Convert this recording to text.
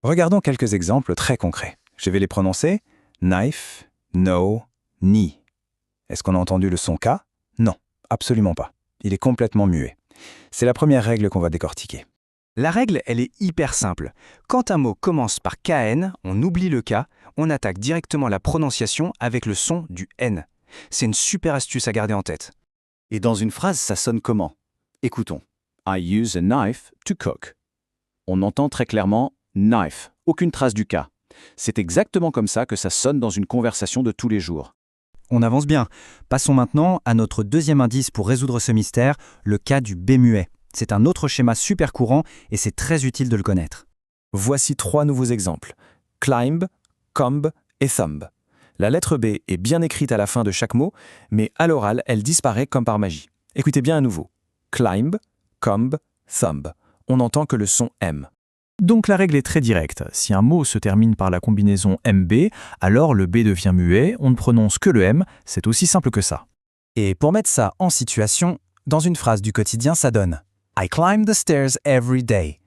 Regardons quelques exemples très concrets. Je vais les prononcer. Knife, no, knee. Est-ce qu'on a entendu le son K? Non, absolument pas. Il est complètement muet. C'est la première règle qu'on va décortiquer. La règle, elle est hyper simple. Quand un mot commence par KN, on oublie le K, on attaque directement la prononciation avec le son du N. C'est une super astuce à garder en tête. Et dans une phrase, ça sonne comment? Écoutons. I use a knife to cook. On entend très clairement knife, aucune trace du K. C'est exactement comme ça que ça sonne dans une conversation de tous les jours. On avance bien. Passons maintenant à notre deuxième indice pour résoudre ce mystère, le cas du B muet. C'est un autre schéma super courant et c'est très utile de le connaître. Voici 3 nouveaux exemples. Climb, comb et thumb. La lettre B est bien écrite à la fin de chaque mot, mais à l'oral, elle disparaît comme par magie. Écoutez bien à nouveau. Climb, comb, thumb. On n'entend que le son M. Donc la règle est très directe. Si un mot se termine par la combinaison MB, alors le B devient muet, on ne prononce que le M, c'est aussi simple que ça. Et pour mettre ça en situation, dans une phrase du quotidien, ça donne I climb the stairs every day.